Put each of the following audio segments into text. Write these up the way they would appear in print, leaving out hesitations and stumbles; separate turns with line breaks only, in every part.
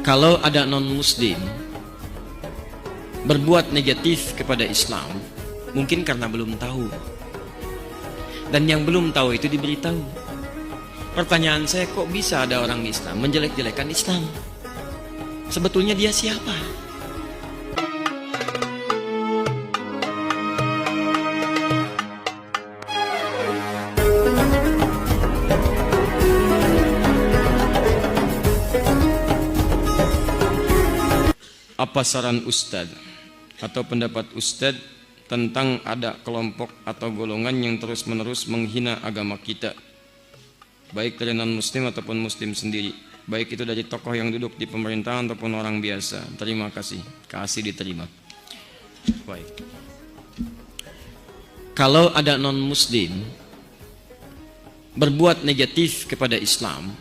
Kalau ada non-muslim berbuat negatif kepada Islam, mungkin karena belum tahu. Dan yang belum tahu itu diberitahu. Pertanyaan saya, kok bisa ada orang Islam menjelek-jelekan Islam? Sebetulnya dia siapa? Apa saran Ustadz atau pendapat Ustadz tentang ada kelompok atau golongan yang terus-menerus menghina agama kita, baik dari non-muslim ataupun muslim sendiri, baik itu dari tokoh yang duduk di pemerintahan ataupun orang biasa? Terima kasih. Kasih diterima. Baik. Kalau ada non-muslim berbuat negatif kepada Islam,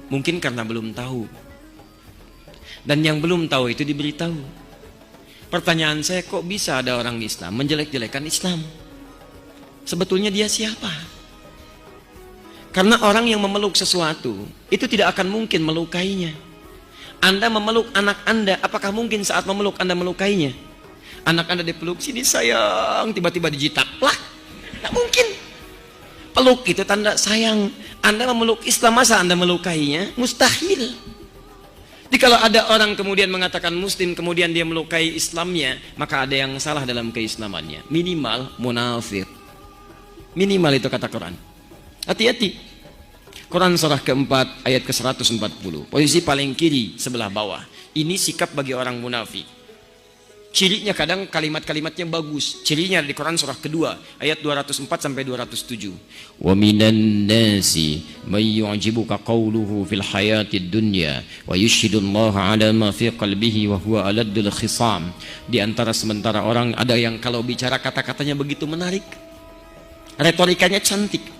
mungkin karena belum tahu. Dan yang belum tahu itu diberitahu. Pertanyaan saya, kok bisa ada orang Islam menjelek-jelekan Islam? Sebetulnya dia siapa? Karena orang yang memeluk sesuatu itu tidak akan mungkin melukainya. Anda memeluk anak Anda, apakah mungkin saat memeluk Anda melukainya? Anak Anda dipeluk, sini sayang, tiba-tiba dijitak, lah, tidak mungkin. Peluk itu tanda sayang. Anda memeluk Islam, masa Anda melukainya? Mustahil. Jadi kalau ada orang kemudian mengatakan muslim, kemudian dia melukai Islamnya, maka ada yang salah dalam keislamannya. Minimal munafik. Minimal itu kata Quran. Hati-hati. Quran surah keempat ayat ke-140. Posisi paling kiri sebelah bawah. Ini sikap bagi orang munafik. Cirinya kadang kalimat-kalimatnya bagus. Cirinya di Quran surah kedua ayat 204 sampai 207. Wa minan nasi may yu'jibuka qawluhu fil hayatid dunya wa yushhidullaha 'ala ma fi qalbihi wa huwa aladdul khisam. Di antara sementara orang ada yang kalau bicara kata-katanya begitu menarik. Retorikanya cantik.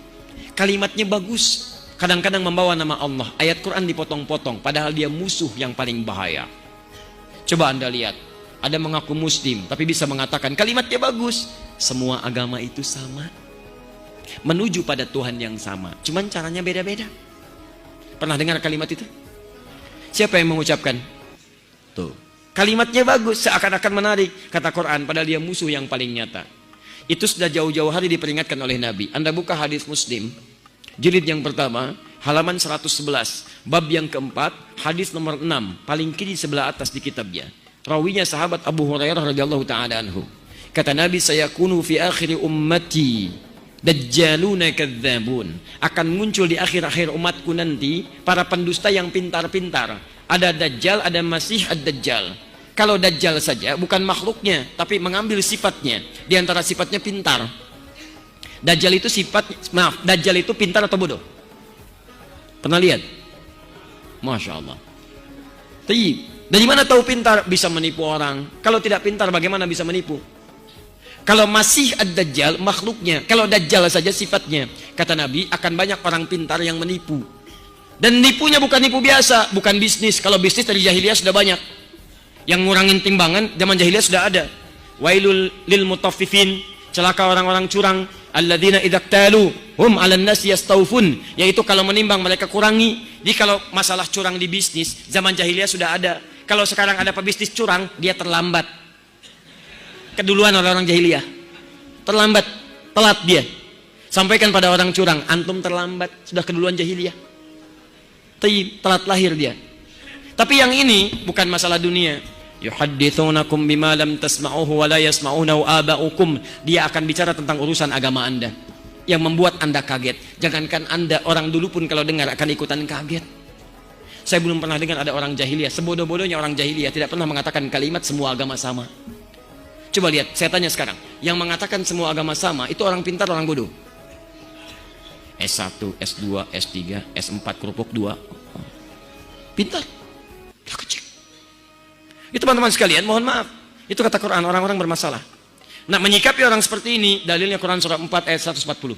Kalimatnya bagus. Kadang-kadang membawa nama Allah. Ayat Quran dipotong-potong padahal dia musuh yang paling bahaya. Coba Anda lihat. Ada mengaku muslim tapi bisa mengatakan kalimatnya bagus. Semua agama itu sama, menuju pada Tuhan yang sama, cuman caranya beda-beda. Pernah dengar kalimat itu? Siapa yang mengucapkan? Tuh, kalimatnya bagus, seakan-akan menarik, kata Quran, padahal dia musuh yang paling nyata. Itu sudah jauh-jauh hari diperingatkan oleh Nabi. Anda buka hadis Muslim jilid yang pertama halaman 111, bab yang keempat, hadis nomor 6, paling kiri sebelah atas di kitabnya. Rawinya sahabat Abu Hurairah radhiyallahu ta'ala anhu. Kata Nabi, sayakunu fi akhir ummati dajjaluna kadzabun. Akan muncul di akhir-akhir umatku nanti para pendusta yang pintar-pintar. Ada dajjal, ada masih ad-dajjal. Kalau dajjal saja bukan makhluknya, tapi mengambil sifatnya. Di antara sifatnya pintar. Dajjal itu Dajjal itu pintar atau bodoh? Pernah lihat? Masya Allah. Tayyib. Dari mana tahu pintar? Bisa menipu orang. Kalau tidak pintar bagaimana bisa menipu? Kalau masih ad-dajjal makhluknya, kalau dajjal saja sifatnya, kata Nabi, akan banyak orang pintar yang menipu. Dan nipunya bukan nipu biasa, bukan bisnis. Kalau bisnis dari jahiliyah sudah banyak. Yang ngurangin timbangan zaman jahiliyah sudah ada. Wailul lil mutaffifin, celaka orang-orang curang, alladzina idza qtalu hum 'alan nasi yastawfun, yaitu kalau menimbang mereka kurangi. Jadi kalau masalah curang di bisnis zaman jahiliyah sudah ada. Kalau sekarang ada pebisnis curang, dia terlambat. Keduluan orang-orang jahiliyah. Terlambat, telat dia. Sampaikan pada orang curang, antum terlambat, sudah keduluan jahiliyah. Telat lahir dia. Tapi yang ini bukan masalah dunia. Yuhadditsunakum bima lam tasma'uhu wa la yasma'unahu aba'ukum. Dia akan bicara tentang urusan agama Anda yang membuat Anda kaget. Jangankan Anda, orang dulu pun kalau dengar akan ikutan kaget. Saya belum pernah dengar ada orang jahiliyah, sebodoh-bodohnya orang jahiliyah tidak pernah mengatakan kalimat semua agama sama. Coba lihat, saya tanya sekarang, yang mengatakan semua agama sama itu orang pintar, orang bodoh? S1, S2, S3, S4, kerupuk 2. Pintar. Tak kecil. Itu teman-teman sekalian, mohon maaf. Itu kata Quran, orang-orang bermasalah. Nah, menyikapi orang seperti ini, dalilnya Quran surah 4 ayat 140.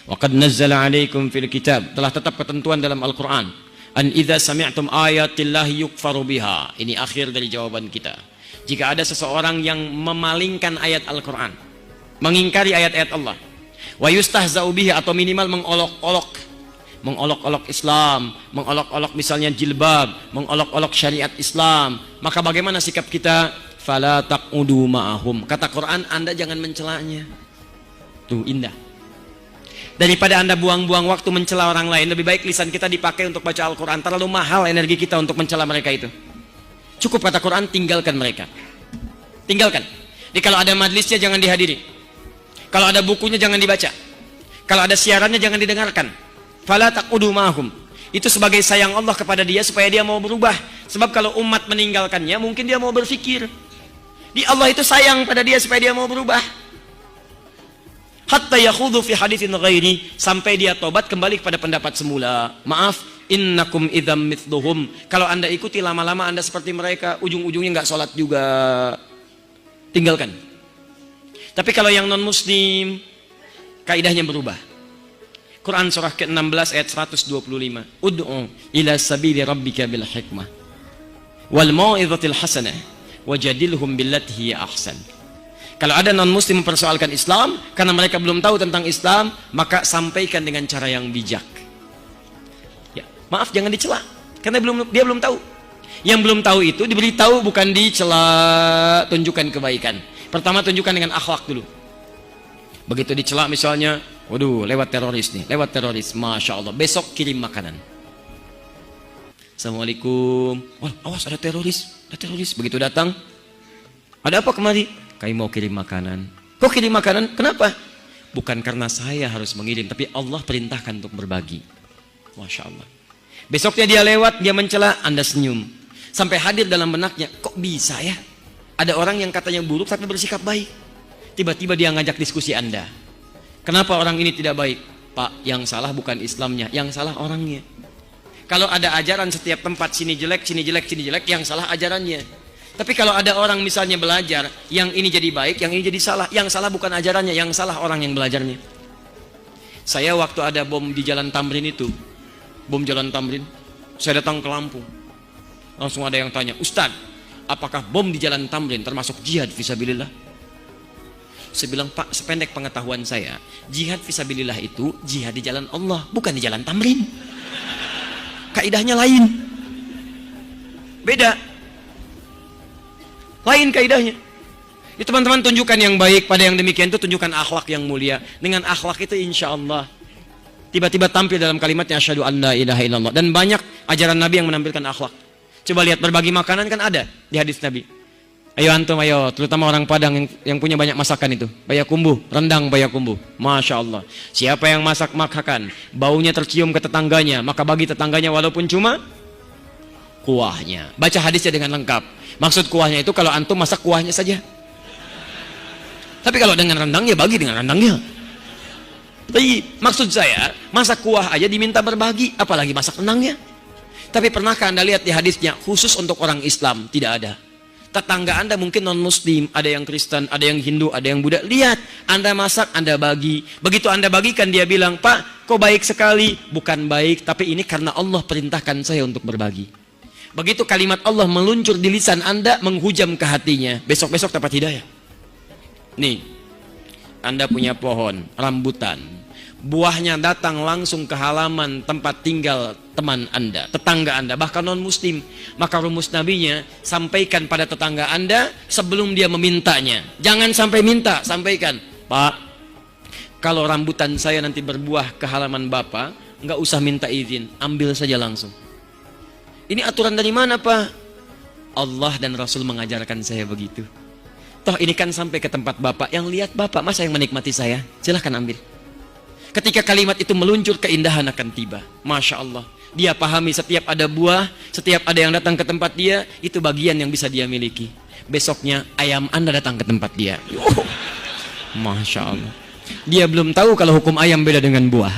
Wa qad nazzala 'alaikum fil kitab, telah tetap ketentuan dalam Al-Qur'an. An idza sami'tum ayatillahi yukfaru biha. Ini akhir dari jawaban kita. Jika ada seseorang yang memalingkan ayat Al-Qur'an, mengingkari ayat-ayat Allah, wa yustahza'u bihi, atau minimal mengolok-olok, mengolok-olok Islam, mengolok-olok misalnya jilbab, mengolok-olok syariat Islam, maka bagaimana sikap kita? Fala taqudu ma'ahum. Kata Quran, Anda jangan mencelanya. Tuh indah. Daripada Anda buang-buang waktu mencela orang lain, lebih baik lisan kita dipakai untuk baca Al-Quran. Terlalu mahal energi kita untuk mencela mereka itu. Cukup kata Quran, tinggalkan mereka. Tinggalkan. Jadi kalau ada majlisnya jangan dihadiri. Kalau ada bukunya jangan dibaca. Kalau ada siarannya jangan didengarkan. Fala taqudu ma'ahum. Itu sebagai sayang Allah kepada dia supaya dia mau berubah. Sebab kalau umat meninggalkannya, mungkin dia mau berpikir. Di Allah itu sayang pada dia supaya dia mau berubah. Hatta yakhudhu fi haditsin ghairi, sampai dia tobat kembali kepada pendapat semula. Maaf, innakum idzam mithluhum. Kalau Anda ikuti lama-lama Anda seperti mereka, ujung-ujungnya nggak sholat juga. Tinggalkan. Tapi kalau yang non muslim, kaidahnya berubah. Quran surah ke-16 ayat 125. Ud'u ila sabili rabbika bil hikmah wal mau'izatil hasanah wajadilhum billati hiya ahsan. Kalau ada non muslim mempersoalkan Islam karena mereka belum tahu tentang Islam, maka sampaikan dengan cara yang bijak. Ya, maaf jangan dicela karena dia belum tahu. Yang belum tahu itu diberitahu, bukan dicela. Tunjukkan kebaikan. Pertama tunjukkan dengan akhlak dulu. Begitu dicela misalnya, waduh lewat teroris nih, lewat teroris, masya Allah, besok kirim makanan. Assalamualaikum. Wah, awas ada teroris, ada teroris. Begitu datang, ada apa kemari? Kami mau kirim makanan. Kok kirim makanan? Kenapa? Bukan karena saya harus mengirim, tapi Allah perintahkan untuk berbagi. Masya Allah. Besoknya dia lewat, dia mencela, Anda senyum. Sampai hadir dalam benaknya, kok bisa ya? Ada orang yang katanya buruk tapi bersikap baik. Tiba-tiba dia ngajak diskusi Anda. Kenapa orang ini tidak baik? Pak, yang salah bukan Islamnya, yang salah orangnya. Kalau ada ajaran setiap tempat, sini jelek, sini jelek, sini jelek, yang salah ajarannya. Tapi kalau ada orang misalnya belajar, yang ini jadi baik, yang ini jadi salah. Yang salah bukan ajarannya, yang salah orang yang belajarnya. Saya waktu ada bom di Jalan Tamrin itu, bom Jalan Tamrin, saya datang ke Lampung. Langsung ada yang tanya, Ustaz, apakah bom di Jalan Tamrin termasuk jihad fisabilillah? Saya bilang, Pak, sependek pengetahuan saya, jihad fisabilillah itu jihad di jalan Allah, bukan di Jalan Tamrin. Kaidahnya lain. Beda. Lain kaidahnya. Ya, teman-teman tunjukkan yang baik pada yang demikian itu, tunjukkan akhlak yang mulia. Dengan akhlak itu insya Allah tiba-tiba tampil dalam kalimatnya asyhadu an la ilaha illallah. Dan banyak ajaran Nabi yang menampilkan akhlak. Coba lihat, berbagi makanan kan ada di hadis Nabi. Ayo antum, ayo, terutama orang Padang yang punya banyak masakan itu. Payakumbuh, rendang payakumbuh. Masya Allah. Siapa yang masak makan, baunya tercium ke tetangganya, maka bagi tetangganya walaupun cuma kuahnya. Baca hadisnya dengan lengkap. Maksud kuahnya itu kalau antum masak kuahnya saja. Tapi kalau dengan rendangnya, bagi dengan rendangnya. Tapi maksud saya, masak kuah aja diminta berbagi, apalagi masak rendangnya. Tapi pernahkah Anda lihat di hadisnya, khusus untuk orang Islam? Tidak ada. Tetangga Anda mungkin non-muslim, ada yang Kristen, ada yang Hindu, ada yang Buddha. Lihat, Anda masak, Anda bagi. Begitu Anda bagikan, dia bilang, Pak, kok baik sekali. Bukan baik, tapi ini karena Allah perintahkan saya untuk berbagi. Begitu kalimat Allah meluncur di lisan Anda, menghujam ke hatinya. Besok-besok dapat hidayah. Nih, Anda punya pohon, rambutan. Buahnya datang langsung ke halaman tempat tinggal teman Anda, tetangga Anda, bahkan non-muslim. Maka rumus nabinya, sampaikan pada tetangga Anda sebelum dia memintanya. Jangan sampai minta, sampaikan, Pak, kalau rambutan saya nanti berbuah ke halaman Bapak, nggak usah minta izin, ambil saja langsung. Ini aturan dari mana, Pak? Allah dan Rasul mengajarkan saya begitu. Toh ini kan sampai ke tempat Bapak, yang lihat Bapak, masa yang menikmati saya? Silahkan ambil. Ketika kalimat itu meluncur, keindahan akan tiba. Masya Allah. Dia pahami setiap ada buah, setiap ada yang datang ke tempat dia, itu bagian yang bisa dia miliki. Besoknya ayam Anda datang ke tempat dia. Masya Allah. Dia belum tahu kalau hukum ayam beda dengan buah.